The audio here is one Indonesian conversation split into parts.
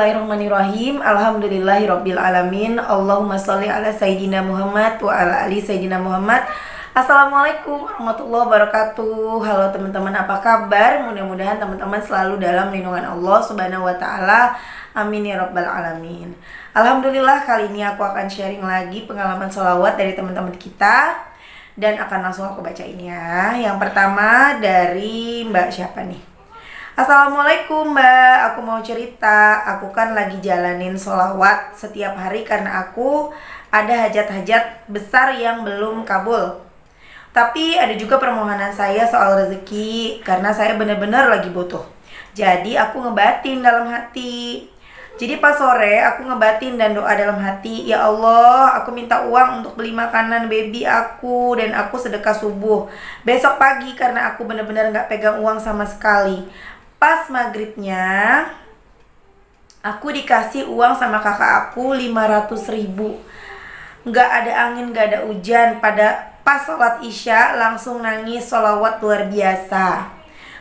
Bismillahirrahmanirrahim. Alhamdulillahirabbil alamin. Allahumma sholli ala sayyidina Muhammad wa ala ali sayyidina Muhammad. Assalamualaikum warahmatullahi wabarakatuh. Halo teman-teman, apa kabar? Mudah-mudahan teman-teman selalu dalam lindungan Allah Subhanahu wa taala. Amin ya rabbal alamin. Alhamdulillah, kali ini aku akan sharing lagi pengalaman sholawat dari teman-teman kita, dan akan langsung aku bacain ya. Yang pertama dari Mbak siapa nih? Assalamualaikum Mbak, aku mau cerita. Aku kan lagi jalanin sholawat setiap hari karena aku ada hajat-hajat besar yang belum kabul. Tapi ada juga permohonan saya soal rezeki karena saya benar-benar lagi butuh. Jadi aku ngebatin dalam hati. Jadi pas sore aku ngebatin dan doa dalam hati, ya Allah, aku minta uang untuk beli makanan baby aku dan aku sedekah subuh besok pagi karena aku benar-benar gak pegang uang sama sekali. Pas maghribnya aku dikasih uang sama kakak aku 500.000. Gak ada angin, gak ada hujan. Pas sholat isya langsung nangis sholawat luar biasa.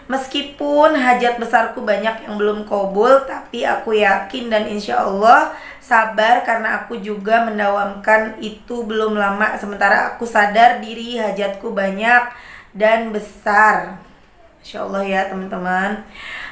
Meskipun hajat besarku banyak yang belum kabul, tapi aku yakin dan insya Allah sabar karena aku juga mendawamkan itu belum lama. Sementara aku sadar diri hajatku banyak dan besar. Masya Allah ya teman-teman.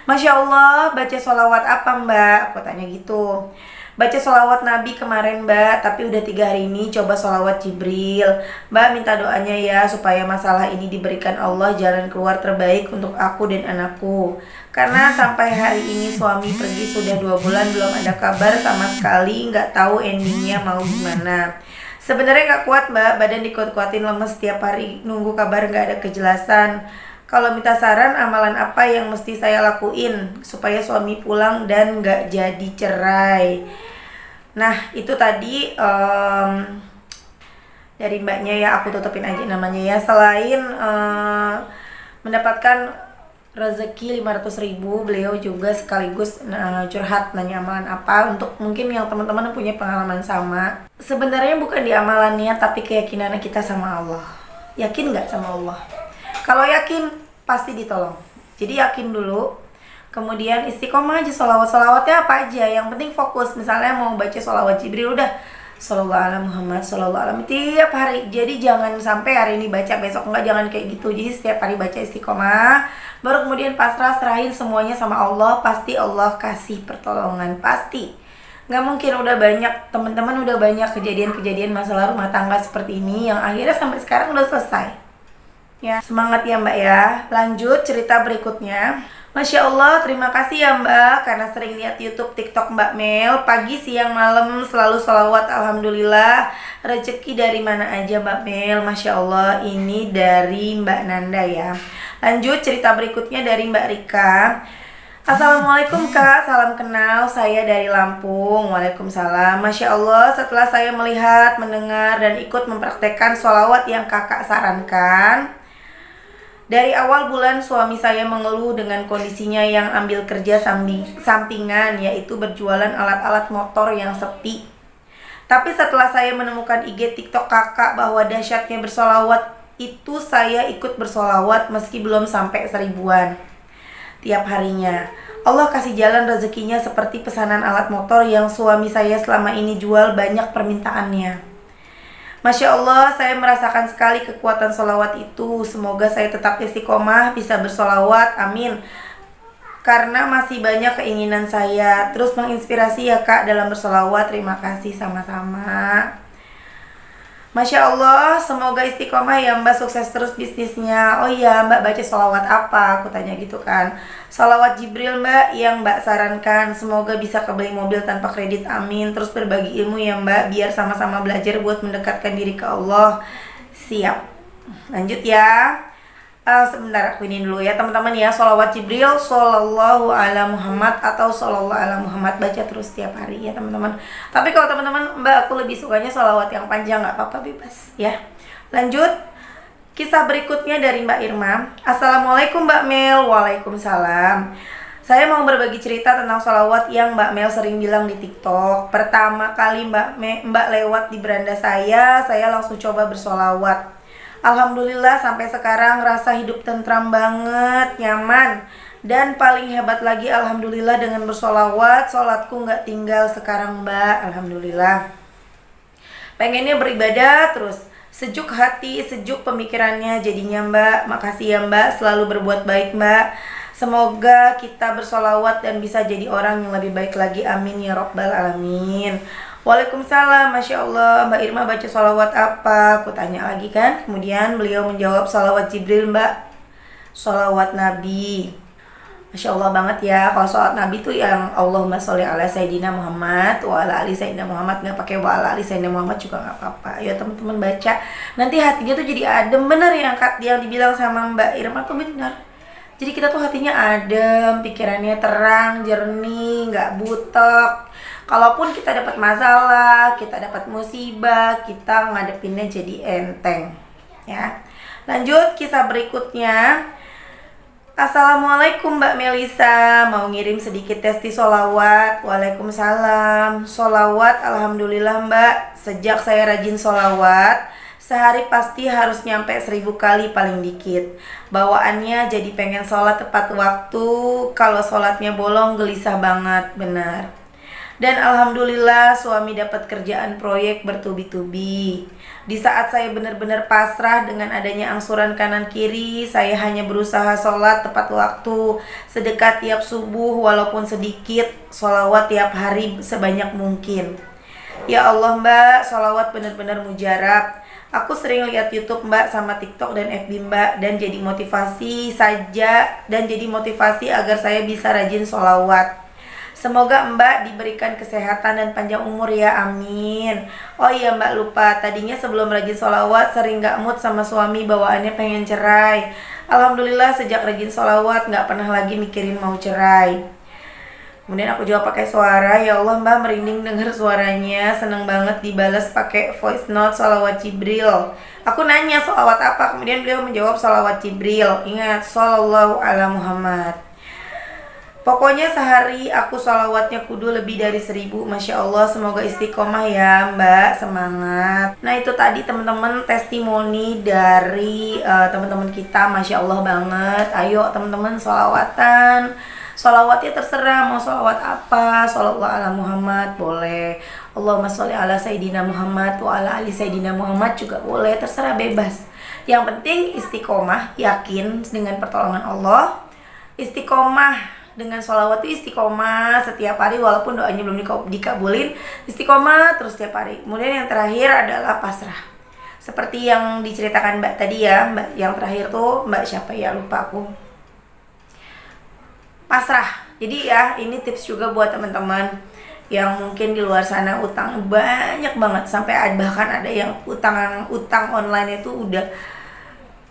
Masya Allah, baca sholawat apa Mbak? Aku tanya gitu. Baca sholawat Nabi kemarin Mbak, tapi udah 3 hari ini coba sholawat Jibril. Mbak minta doanya ya supaya masalah ini diberikan Allah jalan keluar terbaik untuk aku dan anakku. Karena sampai hari ini suami pergi sudah 2 bulan belum ada kabar sama sekali, nggak tahu endingnya mau gimana. Sebenarnya nggak kuat Mbak, badan dikuat-kuatin lemes setiap hari nunggu kabar, nggak ada kejelasan. Kalau minta saran, amalan apa yang mesti saya lakuin supaya suami pulang dan gak jadi cerai? Nah, itu tadi dari mbaknya ya, aku tutupin aja namanya ya. Selain mendapatkan rezeki 500.000, beliau juga sekaligus curhat nanya amalan apa untuk mungkin yang teman-teman punya pengalaman sama. Sebenarnya bukan di amalannya, tapi keyakinan kita sama Allah. Yakin gak sama Allah? Kalau yakin, pasti ditolong. Jadi yakin dulu, kemudian istiqomah aja, sholawat-sholawatnya apa aja. Yang penting fokus, misalnya mau baca sholawat Jibril, udah Shallallahu ala Muhammad, Shallallahu ala tiap hari. Jadi jangan sampai hari ini baca, besok enggak, jangan kayak gitu. Jadi setiap hari baca istiqomah, baru kemudian pasrah, serahin semuanya sama Allah. Pasti Allah kasih pertolongan, pasti. Nggak mungkin, udah banyak, teman-teman udah banyak kejadian-kejadian masalah rumah tangga seperti ini yang akhirnya sampai sekarang udah selesai. Ya, semangat ya Mbak ya. Lanjut cerita berikutnya. Masya Allah, terima kasih ya Mbak karena sering lihat YouTube, TikTok Mbak Mel. Pagi, siang, malam selalu sholawat. Alhamdulillah. Rezeki dari mana aja Mbak Mel? Masya Allah, ini dari Mbak Nanda ya. Lanjut cerita berikutnya dari Mbak Rika. Assalamualaikum Kak, salam kenal, saya dari Lampung. Waalaikumsalam. Masya Allah, setelah saya melihat, mendengar, dan ikut mempraktekkan sholawat yang kakak sarankan, dari awal bulan suami saya mengeluh dengan kondisinya yang ambil kerja sampingan, yaitu berjualan alat-alat motor yang sepi. Tapi setelah saya menemukan IG TikTok kakak bahwa dahsyatnya bersolawat, itu saya ikut bersolawat meski belum sampai 1000-an tiap harinya. Allah kasih jalan rezekinya seperti pesanan alat motor yang suami saya selama ini jual, banyak permintaannya. Masya Allah, saya merasakan sekali kekuatan sholawat itu. Semoga saya tetap istiqomah, bisa bersolawat, amin. Karena masih banyak keinginan saya. Terus menginspirasi ya Kak dalam bersolawat. Terima kasih sama-sama. Masya Allah, semoga istiqomah ya Mbak, sukses terus bisnisnya. Oh iya Mbak, baca sholawat apa? Aku tanya gitu kan. Sholawat Jibril Mbak yang Mbak sarankan. Semoga bisa kebeli mobil tanpa kredit, amin. Terus berbagi ilmu ya Mbak, biar sama-sama belajar buat mendekatkan diri ke Allah. Siap. Lanjut ya. Sebentar, aku ini dulu ya teman-teman ya. Sholawat Jibril Sallallahu ala Muhammad atau Sallallahu ala Muhammad, baca terus setiap hari ya teman-teman. Tapi kalau teman-teman, Mbak, aku lebih sukanya sholawat yang panjang, nggak apa-apa, bebas ya. Lanjut, kisah berikutnya dari Mbak Irma. Assalamualaikum Mbak Mel. Waalaikumsalam. Saya mau berbagi cerita tentang sholawat yang Mbak Mel sering bilang di TikTok. Pertama kali Mbak lewat di beranda saya langsung coba bersolawat. Alhamdulillah sampai sekarang rasa hidup tentram banget, nyaman. Dan paling hebat lagi, alhamdulillah, dengan bersolawat, sholatku nggak tinggal sekarang Mbak, alhamdulillah. Pengennya beribadah terus, sejuk hati, sejuk pemikirannya jadinya Mbak. Makasih ya Mbak, selalu berbuat baik Mbak. Semoga kita bersolawat dan bisa jadi orang yang lebih baik lagi, amin ya robbal alamin. Waalaikumsalam, Masya Allah. Mbak Irma baca solawat apa? Aku tanya lagi kan. Kemudian beliau menjawab solawat Jibril Mbak, solawat Nabi. Masya Allah banget ya, kalau sholat Nabi tuh yang Allahumma sholli ala Sayyidina Muhammad wa ala ali Sayyidina Muhammad, nggak pakai wa ala ali Sayyidina Muhammad juga nggak apa-apa. Ya teman-teman baca, nanti hatinya tuh jadi adem, bener yang dibilang sama Mbak Irma tuh bener. Jadi kita tuh hatinya adem, pikirannya terang, jernih, nggak butek. Kalaupun kita dapat masalah, kita dapat musibah, kita ngadepinnya jadi enteng. Ya, lanjut kisah berikutnya. Assalamualaikum Mbak Melisa, mau ngirim sedikit testi solawat. Waalaikumsalam. Solawat, alhamdulillah Mbak, sejak saya rajin solawat, sehari pasti harus nyampe 1000 kali paling dikit. Bawaannya jadi pengen sholat tepat waktu, kalau sholatnya bolong gelisah banget, benar. Dan alhamdulillah suami dapat kerjaan proyek bertubi-tubi. Di saat saya benar-benar pasrah dengan adanya angsuran kanan kiri, saya hanya berusaha sholat tepat waktu, sedekah tiap subuh walaupun sedikit, sholawat tiap hari sebanyak mungkin. Ya Allah Mbak, sholawat benar-benar mujarab. Aku sering lihat YouTube Mbak sama TikTok dan FB Mbak, dan jadi motivasi agar saya bisa rajin sholawat. Semoga Mbak diberikan kesehatan dan panjang umur ya, amin. Oh iya Mbak, lupa, tadinya sebelum rajin sholawat sering gak mood sama suami, bawaannya pengen cerai. Alhamdulillah sejak rajin sholawat gak pernah lagi mikirin mau cerai. Kemudian aku jawab pakai suara, ya Allah Mbak merinding denger suaranya, seneng banget dibalas pakai voice note sholawat Jibril. Aku nanya sholawat apa, kemudian beliau menjawab sholawat Jibril. Ingat, shollallahu ala Muhammad. Pokoknya sehari aku sholawatnya kudu lebih dari 1000. Masya Allah, semoga istiqomah ya Mbak, semangat. Nah itu tadi teman-teman testimoni dari teman-teman kita, Masya Allah banget. Ayo teman-teman sholawatan. Sholawatnya terserah mau sholawat apa, sholawat ala Muhammad boleh, Allahumma sholli ala Sayyidina Muhammad wa ala ali Sayyidina Muhammad juga boleh, terserah bebas. Yang penting istiqomah, yakin dengan pertolongan Allah. Istiqomah dengan sholawat itu istiqomah setiap hari walaupun doanya belum dikabulin, istiqomah terus setiap hari. Kemudian yang terakhir adalah pasrah, seperti yang diceritakan Mbak tadi ya. Mbak yang terakhir tuh Mbak siapa ya, lupa aku. Pasrah. Jadi ya ini tips juga buat teman-teman yang mungkin di luar sana utang banyak banget, sampai bahkan ada yang utang online itu udah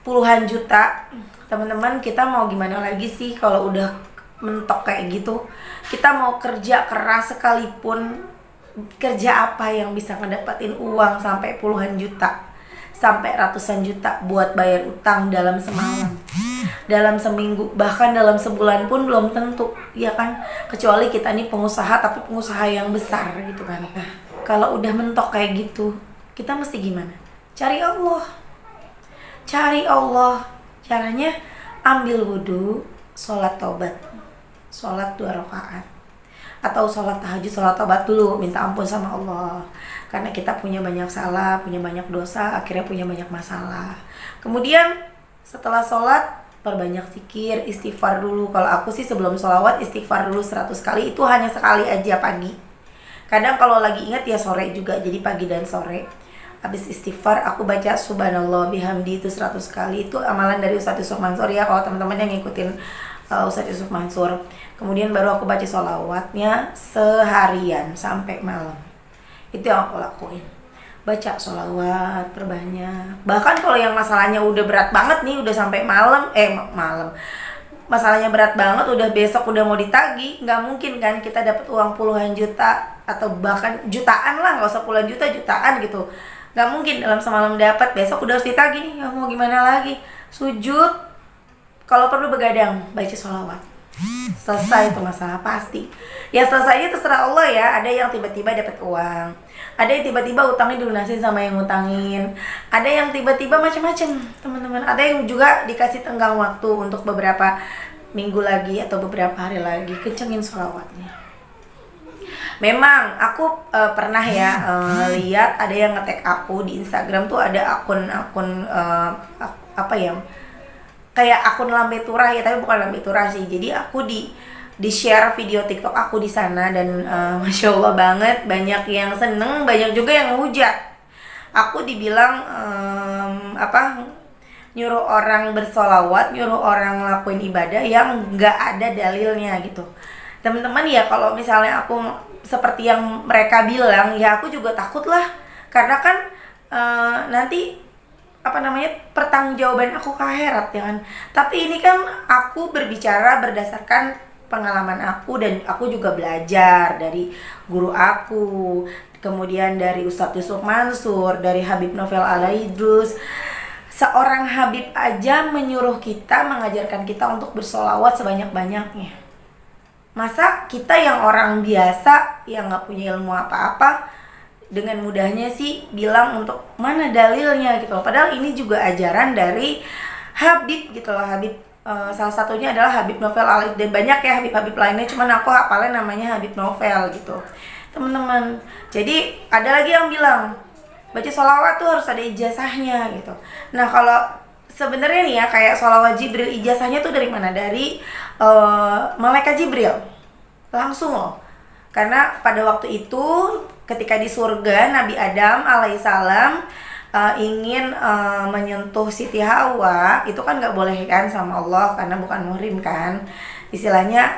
puluhan juta. Teman-teman, kita mau gimana lagi sih kalau udah mentok kayak gitu? Kita mau kerja keras sekalipun, kerja apa yang bisa ngedapatin uang sampai puluhan juta, sampai ratusan juta buat bayar utang dalam semalam, dalam seminggu, bahkan dalam sebulan pun belum tentu, ya kan? Kecuali kita nih pengusaha, tapi pengusaha yang besar gitu kan. Nah, kalau udah mentok kayak gitu, kita mesti gimana? Cari Allah. Cari Allah. Caranya ambil wudhu, sholat taubat, sholat 2 rakaat, atau sholat tahajud, sholat taubat dulu, minta ampun sama Allah karena kita punya banyak salah, punya banyak dosa, akhirnya punya banyak masalah. Kemudian setelah sholat perbanyak zikir, istighfar dulu. Kalau aku sih sebelum sholawat istighfar dulu 100 kali, itu hanya sekali aja pagi. Kadang kalau lagi ingat ya sore juga, jadi pagi dan sore. Habis istighfar aku baca subhanallah bihamdi itu 100 kali. Itu amalan dari Ustadz Yusuf Mansur ya, kalau teman-teman yang ngikutin Ustadz Yusuf Mansur. Kemudian baru aku baca sholawatnya seharian sampai malam. Itu yang aku lakuin, baca sholawat perbanyak. Bahkan kalau yang masalahnya udah berat banget nih, udah sampai malam, masalahnya berat banget, udah besok udah mau ditagih, nggak mungkin kan kita dapat uang puluhan juta atau bahkan jutaan lah, nggak usah puluhan juta, jutaan gitu. Nggak mungkin dalam semalam dapat, besok udah harus ditagih nih, ya mau gimana lagi? Sujud, kalau perlu begadang, baca sholawat, selesai itu masalah pasti. Ya selesainya terserah Allah ya. Ada yang tiba-tiba dapat uang, ada yang tiba-tiba utangnya dilunasin sama yang ngutangin, ada yang tiba-tiba macam-macam teman-teman. Ada yang juga dikasih tenggang waktu untuk beberapa minggu lagi atau beberapa hari lagi, kencengin sholawatnya. Memang aku pernah ya lihat ada yang nge-tag aku di Instagram tuh, ada akun-akun apa ya, kayak akun lambe turah ya, tapi bukan lambe turah sih. Jadi aku di share video TikTok aku di sana, dan masya Allah banget, banyak yang seneng, banyak juga yang ngehujat. Aku dibilang nyuruh orang bersolawat, nyuruh orang ngelakuin ibadah yang nggak ada dalilnya gitu. Teman-teman ya, kalau misalnya aku seperti yang mereka bilang, ya aku juga takut lah, karena kan nanti pertanggungjawaban aku ke akhirat ya kan. Tapi ini kan aku berbicara berdasarkan pengalaman aku, dan aku juga belajar dari guru aku, kemudian dari Ustadz Yusuf Mansur, dari Habib Novel Al-Idrus. Seorang Habib aja menyuruh kita, mengajarkan kita untuk bersolawat sebanyak-banyaknya. Masa kita yang orang biasa, yang gak punya ilmu apa-apa, dengan mudahnya sih bilang untuk mana dalilnya gitu. Padahal ini juga ajaran dari Habib gitu loh. Habib salah satunya adalah Habib Novel Al-Idrus, dan banyak ya Habib-Habib lainnya, cuman aku hafalnya namanya Habib Novel gitu, teman-teman. Jadi ada lagi yang bilang baca sholawat tuh harus ada ijazahnya gitu. Nah kalau sebenarnya nih ya, kayak sholawat Jibril, ijazahnya tuh dari mana? Dari malaikat Jibril langsung loh. Karena pada waktu itu ketika di surga, Nabi Adam alaihissalam ingin menyentuh Siti Hawa, itu kan nggak boleh kan sama Allah karena bukan muhrim kan. Istilahnya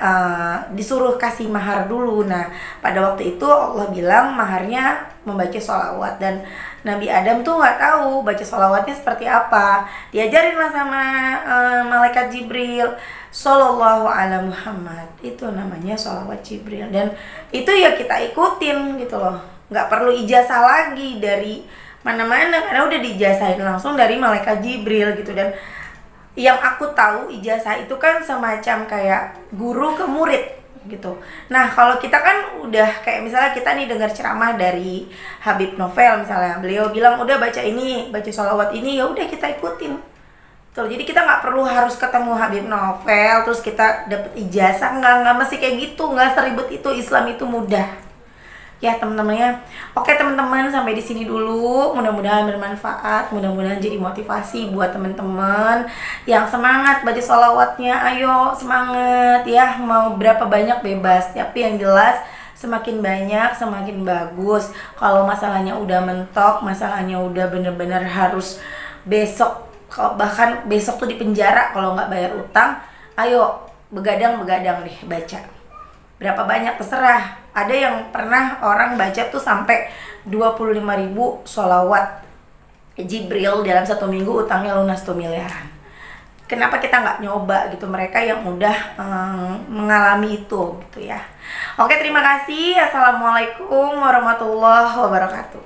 disuruh kasih mahar dulu. Nah pada waktu itu Allah bilang maharnya membaca sholawat, dan Nabi Adam tuh nggak tahu baca sholawatnya seperti apa. Diajarin lah sama malaikat Jibril, Sallallahu ala Muhammad, itu namanya sholawat Jibril, dan itu ya kita ikutin gitu loh. Nggak perlu ijazah lagi dari mana-mana, karena udah diijazahin langsung dari malaikat Jibril gitu. Dan yang aku tahu ijazah itu kan semacam kayak guru ke murid gitu. Nah kalau kita kan udah kayak misalnya kita nih dengar ceramah dari Habib Novel misalnya, beliau bilang udah baca ini, baca sholawat ini, ya udah kita ikutin. Tuh, jadi kita nggak perlu harus ketemu Habib Novel terus kita dapet ijazah, nggak mesti kayak gitu, nggak seribet itu. Islam itu mudah ya teman-teman ya. Oke teman-teman, sampai di sini dulu. Mudah-mudahan bermanfaat, mudah-mudahan jadi motivasi buat teman-teman yang semangat baca sholawatnya. Ayo semangat ya, mau berapa banyak bebas, tapi yang jelas semakin banyak semakin bagus. Kalau masalahnya udah mentok, masalahnya udah bener-bener harus besok, bahkan besok tuh di penjara kalau nggak bayar utang, ayo begadang deh baca. Berapa banyak terserah. Ada yang pernah orang baca tuh sampai 25.000 sholawat Jibril dalam 1 minggu, utangnya lunas tuh miliaran. Kenapa kita nggak nyoba gitu, mereka yang udah mengalami itu gitu ya. Oke, terima kasih. Assalamualaikum warahmatullahi wabarakatuh.